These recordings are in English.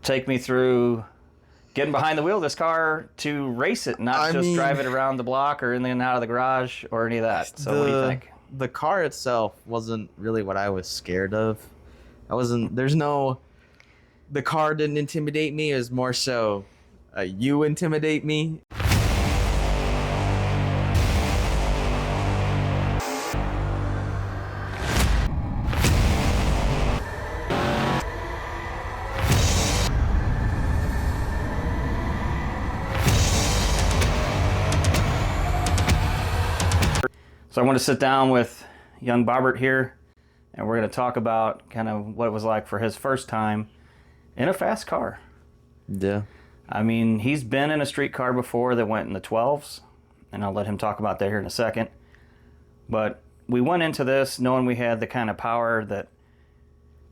take me through getting behind the wheel of this car to race it, not just drive it around the block or in and out of the garage or any of that. So what do you think? The car itself wasn't really what I was scared of. The car didn't intimidate me. It was more so you intimidate me. So I want to sit down with young Bobbert here, and we're going to talk about kind of what it was like for his first time in a fast car. Yeah. I mean, he's been in a street car before that went in the 12s, and I'll let him talk about that here in a second. But we went into this knowing we had the kind of power that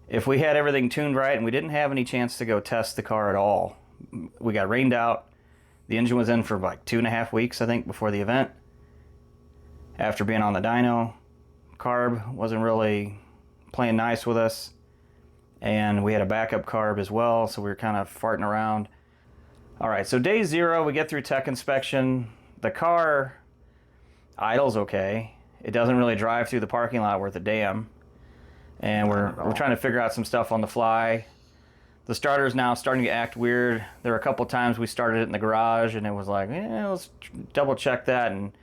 if we had everything tuned right and we didn't have any chance to go test the car at all, we got rained out. The engine was in for like 2.5 weeks, I think, before the event. After being on the dyno, carb wasn't really playing nice with us, and we had a backup carb as well, so we were kind of farting around. All right, so day 0, we get through tech inspection. The car idles okay. It doesn't really drive through the parking lot worth a damn, and we're trying to figure out some stuff on the fly. The starter's now starting to act weird. There were a couple times we started it in the garage, and it was like, let's double check that, and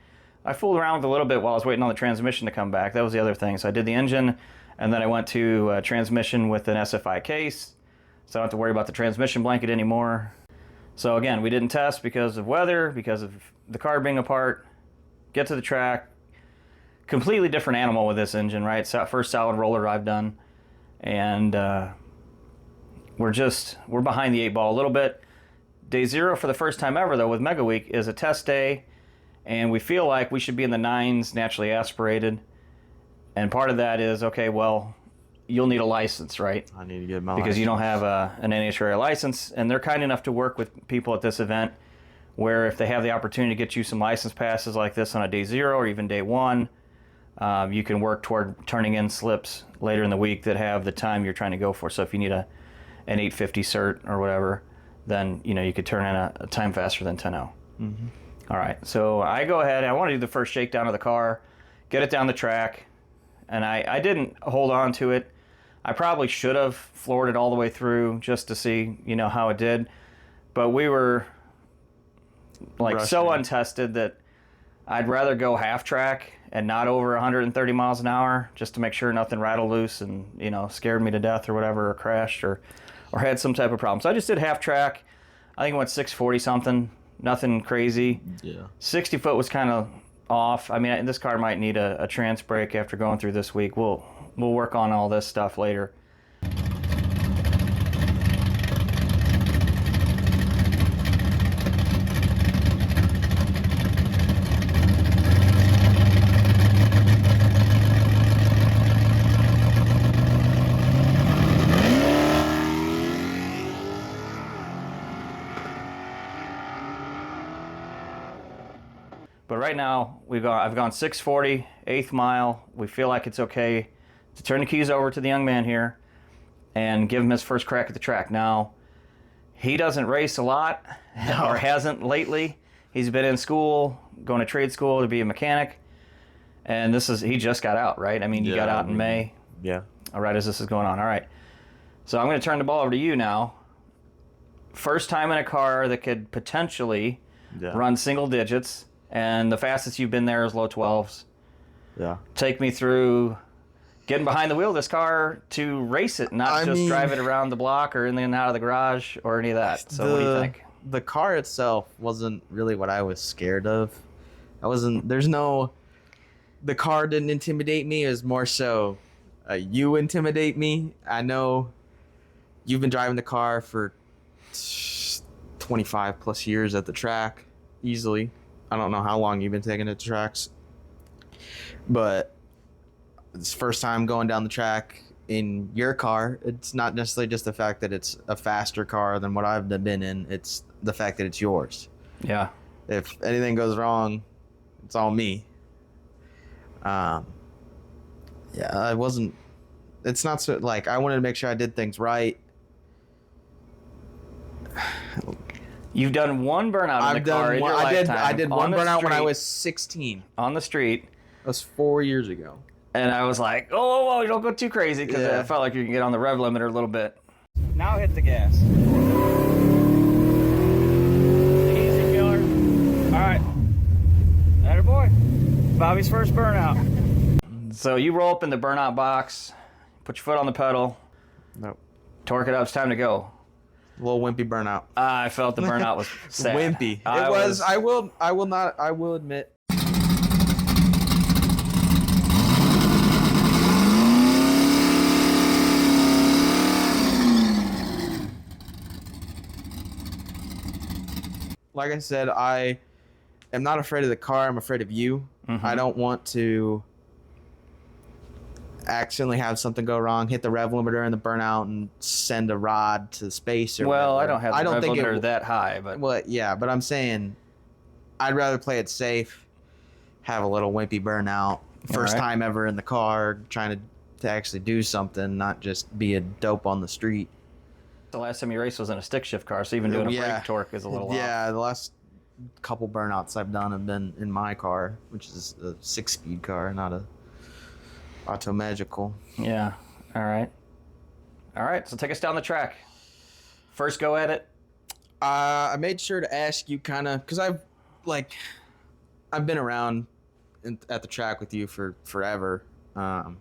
I fooled around with it a little bit while I was waiting on the transmission to come back. That was the other thing. So I did the engine, and then I went to transmission with an SFI case, so I don't have to worry about the transmission blanket anymore. So again, we didn't test because of weather, because of the car being apart. Get to the track, completely different animal with this engine, right? First solid roller I've done, and we're behind the 8 ball a little bit. Day 0 for the first time ever, though, with Mega Week is a test day. And we feel like we should be in the 9s naturally aspirated. And part of that is, okay, well, you'll need a license, right? I need to get my license. Because you don't have an NHRA license. And they're kind enough to work with people at this event where if they have the opportunity to get you some license passes like this on a day 0 or even day 1, you can work toward turning in slips later in the week that have the time you're trying to go for. So if you need an 850 cert or whatever, then you could turn in a time faster than 10.0. Mm-hmm. All right, so I go ahead, I want to do the first shakedown of the car, get it down the track, and I didn't hold on to it. I probably should have floored it all the way through just to see, how it did. But we were so untested that I'd rather go half track and not over 130 miles an hour just to make sure nothing rattled loose and, scared me to death or whatever, or crashed or had some type of problem. So I just did half track. I think it went 640 something. Nothing crazy. Yeah. 60 foot was kind of off. I mean, this car might need a trans brake after going through this week. We'll work on all this stuff later. But right now, I've gone 640, 8th mile. We feel like it's okay to turn the keys over to the young man here and give him his first crack at the track. Now, he doesn't race a lot, or hasn't lately. He's been in school, going to trade school to be a mechanic. And he just got out, right? I mean, you got out in May. Yeah. All right, as this is going on. All right. So I'm going to turn the ball over to you now. First time in a car that could potentially run single digits. And the fastest you've been there is low 12s. Yeah. Take me through getting behind the wheel of this car to race it, not just drive it around the block or in and out of the garage or any of that. So what do you think? The car itself wasn't really what I was scared of. The car didn't intimidate me. It was more so you intimidate me. I know you've been driving the car for 25 plus years at the track, easily. I don't know how long you've been taking it to tracks, but it's first time going down the track in your car. It's not necessarily just the fact that it's a faster car than what I've been in. It's the fact that it's yours. Yeah. If anything goes wrong, it's all me. It's not so, like, I wanted to make sure I did things right. You've done one burnout in the car in your lifetime. I did one on the burnout when I street- was 16. on the street. That was 4 years ago. And I was like, oh, you don't go too crazy, because Yeah. I felt like you can get on the rev limiter a little bit. Now hit the gas. Easy, killer. All right. Atta boy. Bobby's first burnout. So you roll up in the burnout box, put your foot on the pedal, Nope. torque it up, it's time to go. A little wimpy burnout. I felt the burnout was sad. Wimpy. I will admit. Like I said, I am not afraid of the car. I'm afraid of you. Mm-hmm. I don't want to accidentally have something go wrong, hit the rev limiter in the burnout, and send a rod to space. Or Well, whatever. I don't have the rev limiter that high, but Well, yeah, but I'm saying I'd rather play it safe, have a little wimpy burnout, first right. time ever in the car, trying to actually do something, not just be a dope on the street. the last time you raced was in a stick shift car, so even doing a brake torque is a little off. Yeah, the last couple burnouts I've done have been in my car, which is a 6-speed car, not a auto magical. Yeah. All right. So take us down the track. First go at it. I made sure to ask you kind of, because I've been around at the track with you for forever, and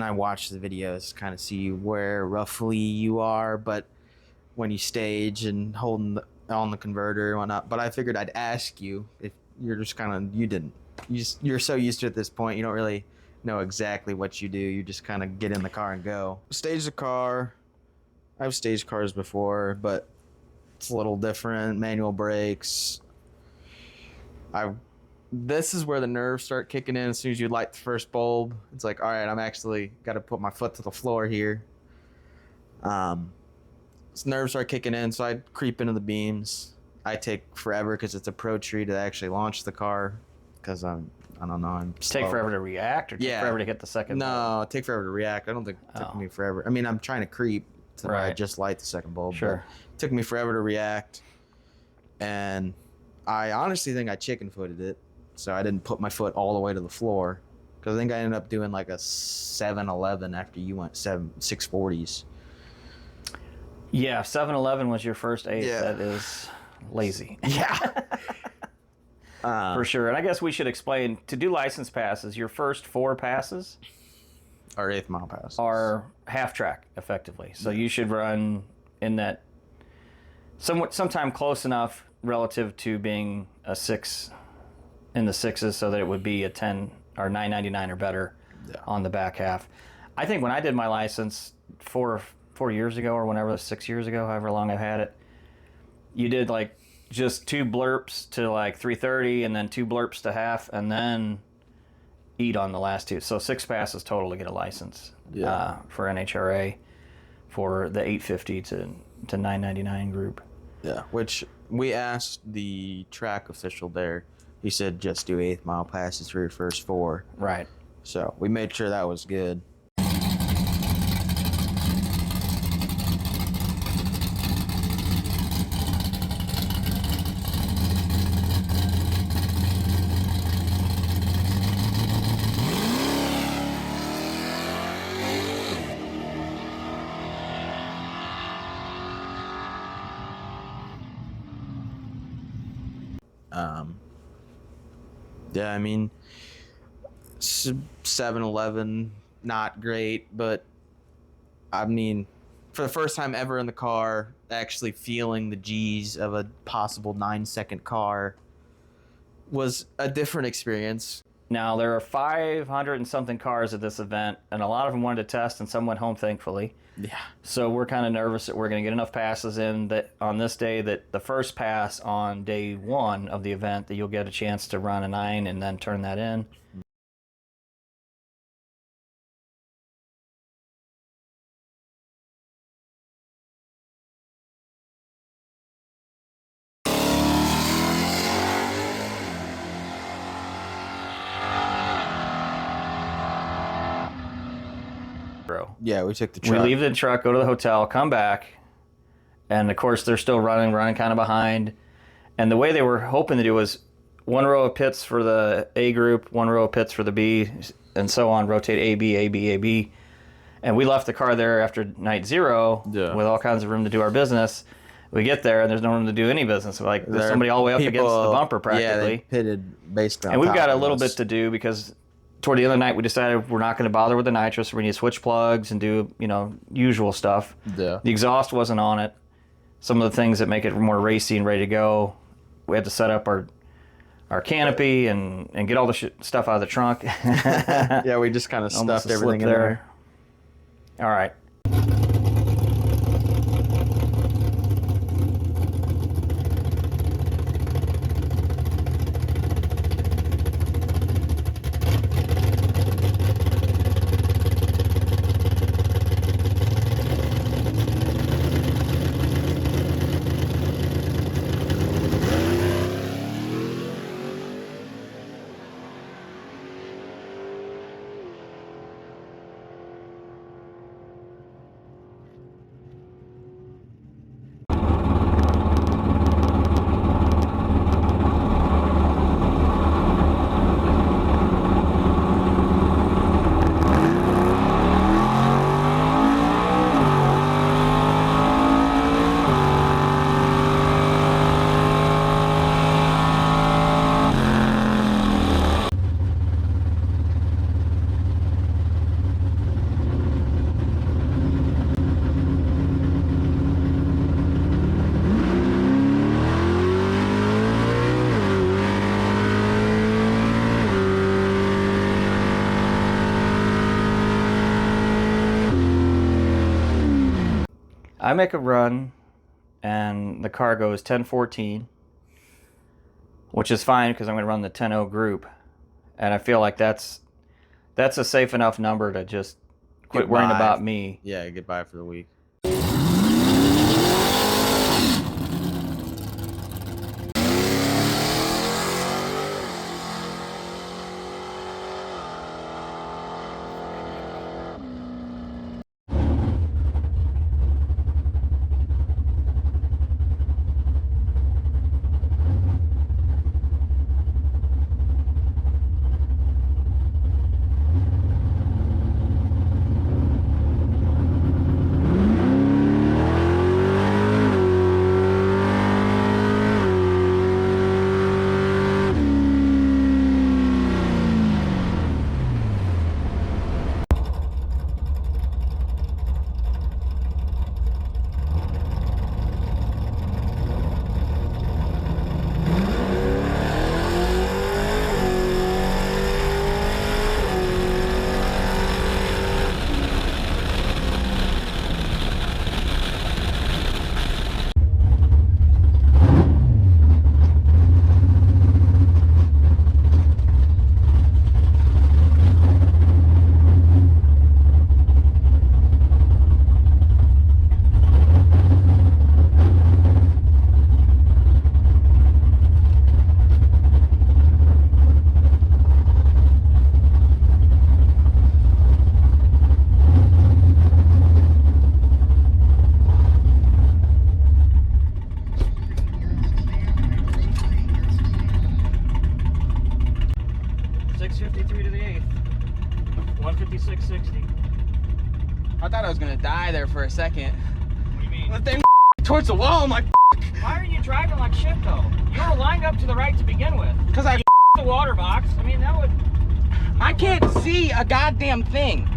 I watch the videos, kind of see where roughly you are, but when you stage and holding on the converter and whatnot. But I figured I'd ask you if you're just kind of you're so used to it at this point, you don't really know exactly what you do. You just kind of get in the car and go. Stage the car. I've staged cars before, but it's a little different. Manual brakes. This is where the nerves start kicking in as soon as you light the first bulb. It's like, all right, I'm actually got to put my foot to the floor here. Nerves start kicking in, so I creep into the beams. I take forever because it's a pro tree to actually launch the car because I don't know, I'm slow. Take forever to react, or take forever to hit the second bulb? No, take forever to react. I don't think it took me forever. I mean, I'm trying to creep to where I just light the second bulb. Sure. It took me forever to react, and I honestly think I chicken-footed it, so I didn't put my foot all the way to the floor, because I think I ended up doing like a 7-11 after you went 640s. Yeah, 7-11 was your first 8. Yeah. That is lazy. Yeah. For sure. And I guess we should explain, to do license passes, your first 4 passes Our 8th mile pass are half track, effectively. So you should run in that sometime close enough relative to being a 6 in the 6s, so that it would be a 10 or 999 or better on the back half. I think when I did my license 4 years ago, or whenever, 6 years ago, however long I've had it, you did like just 2 blurps to like 330, and then 2 blurps to half, and then eat on the last 2. So 6 passes total to get a license for NHRA for the 850 to 999 group. Yeah, which we asked the track official there. He said just do 8th mile passes for your first 4. Right. So we made sure that was good. Yeah, I mean, 7-11, not great, but I mean, for the first time ever in the car, actually feeling the G's of a possible 9-second car was a different experience. Now, there are 500 and something cars at this event, and a lot of them wanted to test, and some went home, thankfully. Yeah. So we're kind of nervous that we're going to get enough passes in that on this day, that the first pass on day 1 of the event, that you'll get a chance to run a 9 and then turn that in. Yeah, we took the truck. We leave the truck, go to the hotel, come back, and of course they're still running kind of behind. And the way they were hoping to do was one row of pits for the A group, one row of pits for the B, and so on, rotate A, B, A, B, A, B. And we left the car there after night 0 with all kinds of room to do our business. We get there and there's no room to do any business. Like there's somebody all the way up against the bumper practically. Yeah, they pitted basically on and we've top got a of little us. bit to do because toward the end of the night we decided we're not going to bother with the nitrous. We need to switch plugs and do, you know, usual stuff. Yeah. The exhaust wasn't on it. Some of the things that make it more racy and ready to go. We had to set up our canopy and get all the stuff out of the trunk. Yeah, we just kind of stuffed everything in there. All right. I make a run, and the car goes 1014, which is fine because I'm going to run the 10-0 group, and I feel like that's a safe enough number to just quit worrying about me. Yeah, goodbye for the week. I thought I was gonna die there for a second. What do you mean? The thing towards the wall, I'm like, why are you driving like shit though? You were lined up to the right to begin with. because I The water box. I mean, that would. I can't see a goddamn thing.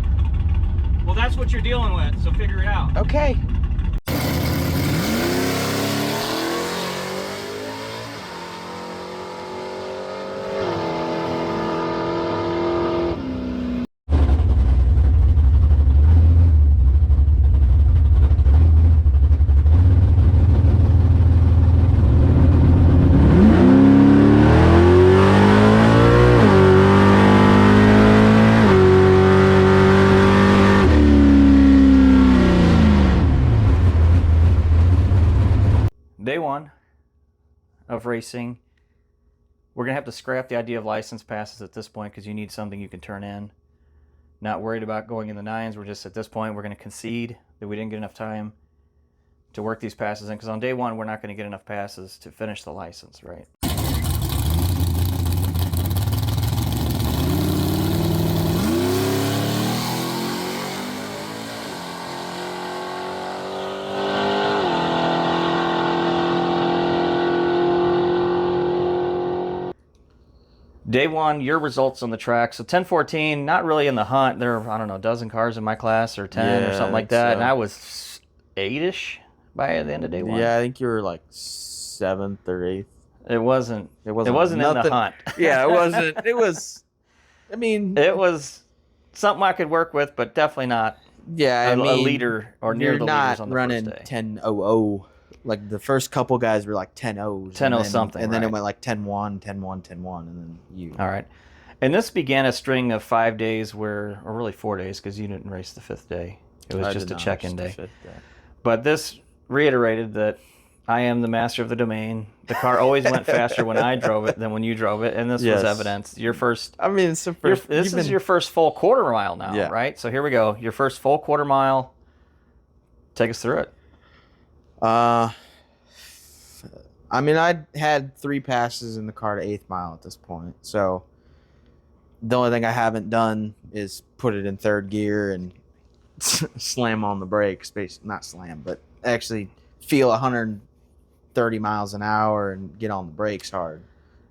Well, that's what you're dealing with. So figure it out. Okay. Day one of racing. We're going to have to scrap the idea of license passes at this point because you need something you can turn in. Not worried about going in the nines. We're just at this point, we're going to concede that we didn't get enough time to work these passes in, because on day one we're not going to get enough passes to finish the license, right? Day one, your results on the track. So 10:14, not really in the hunt. There are, I don't know, a dozen cars in my class, or 10 or something like that. And I was 8-ish by the end of day one. Yeah, I think you were like 7th or 8th. It wasn't in the hunt. Yeah, it wasn't. It was, I mean. It was something I could work with, but definitely not a leader or near the leaders on the running first day. 10:00. Like the first couple guys were like 10:00s. 10:00 something. And then right. it went like 10:01, 10:01, 10:01, and then you. All right. And this began a string of 5 days or really 4 days, because you didn't race the 5th day. It was just a check-in day. But this reiterated that I am the master of the domain. The car always went faster when I drove it than when you drove it, and this was evidence. Your first. I mean, it's the first. This is your first full quarter mile now, right? So here we go. Your first full quarter mile. Take us through it. I mean, I had 3 passes in the car to 8th mile at this point. So the only thing I haven't done is put it in 3rd gear and slam on the brakes. Not slam, but actually feel 130 miles an hour and get on the brakes hard.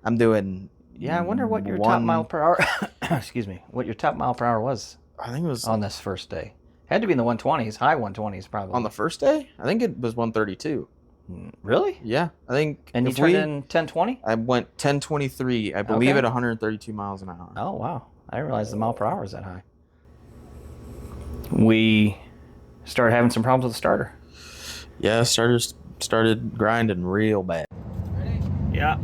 I'm doing. Yeah, I wonder what your top mile per hour. Excuse me. What your top mile per hour was. I think it was on this first day. Had to be in the 120s, high 120s probably. On the first day? I think it was 132. Really? Yeah, I think. And you turned in 1020? I went 1023, I believe, at 132 miles an hour. Oh, wow. I didn't realize the mile per hour was that high. We started having some problems with the starter. Yeah, started grinding real bad. Ready? Yeah.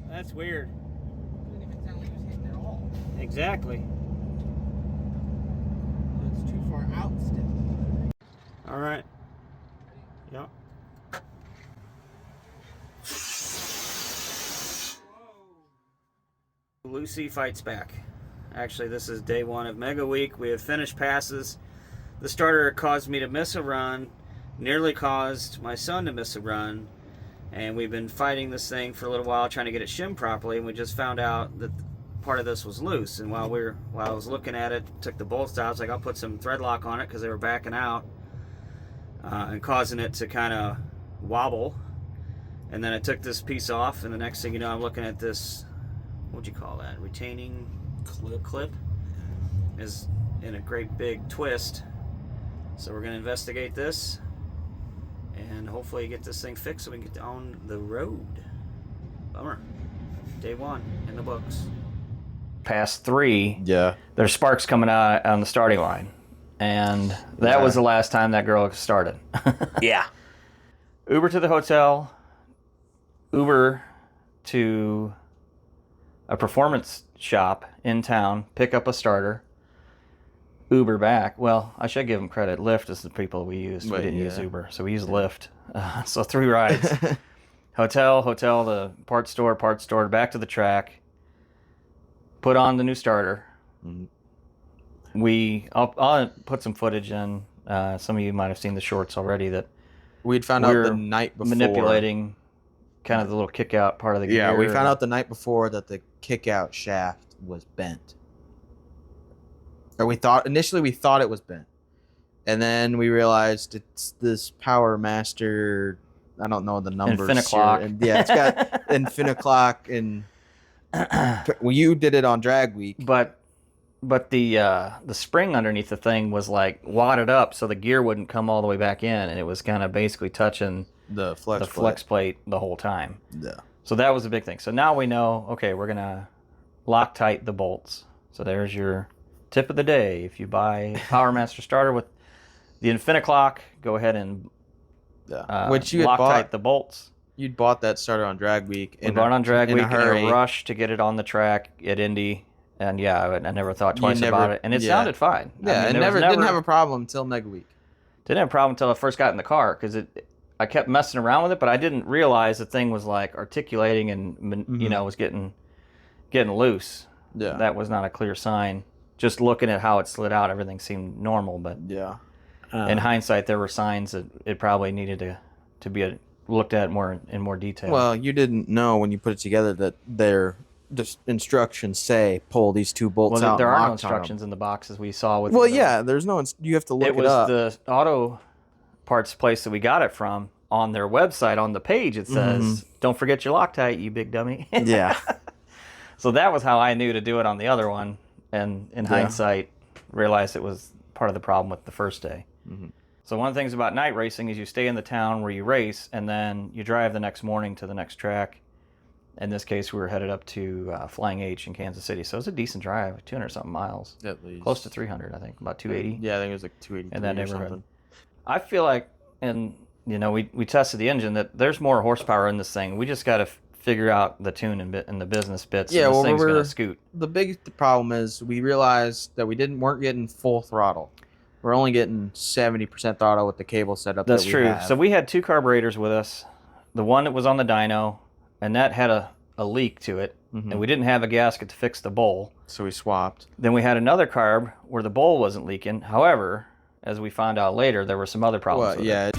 That's weird. Couldn't even tell he was hitting at all. Exactly. It's too far out still. All right. Yep. Lucy fights back. Actually, this is day one of Mega Week. We have finished passes. The starter caused me to miss a run, nearly caused my son to miss a run, and we've been fighting this thing for a little while, trying to get it shimmed properly, and we just found out that part of this was loose. And while I was looking at it, took the bolts out, I was like, I'll put some thread lock on it because they were backing out and causing it to kind of wobble. And then I took this piece off, and the next thing you know, I'm looking at this, what'd you call that? Retaining clip is in a great big twist. So we're going to investigate this and hopefully get this thing fixed so we can get on the road. Bummer. Day one in the books. Past 3, there's sparks coming out on the starting line. And that was the last time that girl started. Yeah. Uber to the hotel. Uber to a performance shop in town. Pick up a starter. Uber back. Well, I should give them credit. Lyft is the people we used. We didn't use Uber, so we used Lyft. So 3 rides. hotel to parts store, back to the track. Put on the new starter. I'll put some footage in. Some of you might have seen the shorts already that we'd found out the night before. Manipulating kind of the little kick out part of the gear. Yeah, we found out the night before that the kick out shaft was bent. Or initially we thought it was bent. And then we realized it's this Power Master, I don't know the numbers. Infiniclock. And yeah, it's got Infiniclock, and well, you did it on drag week. But the spring underneath the thing was like wadded up so the gear wouldn't come all the way back in, and it was kind of basically touching the flex plate the whole time. Yeah. So that was a big thing. So now we know, okay, we're going to Loctite the bolts. So there's your tip of the day. If you buy a Power Master starter with the Infiniclock, go ahead and which you had Loctite the bolts. You'd bought that starter on drag week. We bought it on drag week in a rush to get it on the track at Indy. And yeah, I never thought twice about it. And it sounded fine. Yeah, I mean, didn't have a problem until Mega Week. Didn't have a problem until I first got in the car, because I kept messing around with it, but I didn't realize the thing was like articulating and was getting getting loose. Yeah. That was not a clear sign. Just looking at how it slid out, everything seemed normal, but Yeah. in hindsight, there were signs that it probably needed to be looked at in more detail. Well, you didn't know when you put it together that their instructions say pull these 2 bolts out. There and are no lock on instructions in the boxes we saw with. them. Well, yeah, there's no. You have to look it up. It was the auto parts place that we got it from. On their website, on the page, it says, "Don't forget your Loctite, you big dummy." Yeah. So that was how I knew to do it on the other one, and in hindsight, realized it was part of the problem with the first day. So one of the things about night racing is you stay in the town where you race, and then you drive the next morning to the next track. In this case, we were headed up to Flying H in Kansas City, so it was a decent drive, 200-something miles. At least. Close to 300, I think, about 280. Yeah, I think it was like 280 in that or neighborhood. something. I feel like, and we tested the engine, that there's more horsepower in this thing. We just got to figure out the tune and the business bits. Yeah, and this well, thing's gonna scoot. The big problem is we realized that weren't getting full throttle. We're only getting 70% throttle with the cable setup. That's true. Have. So we had 2 carburetors with us. The one that was on the dyno, and that had a leak to it, and we didn't have a gasket to fix the bowl. So we swapped. Then we had another carb where the bowl wasn't leaking. However, as we found out later, there were some other problems with it.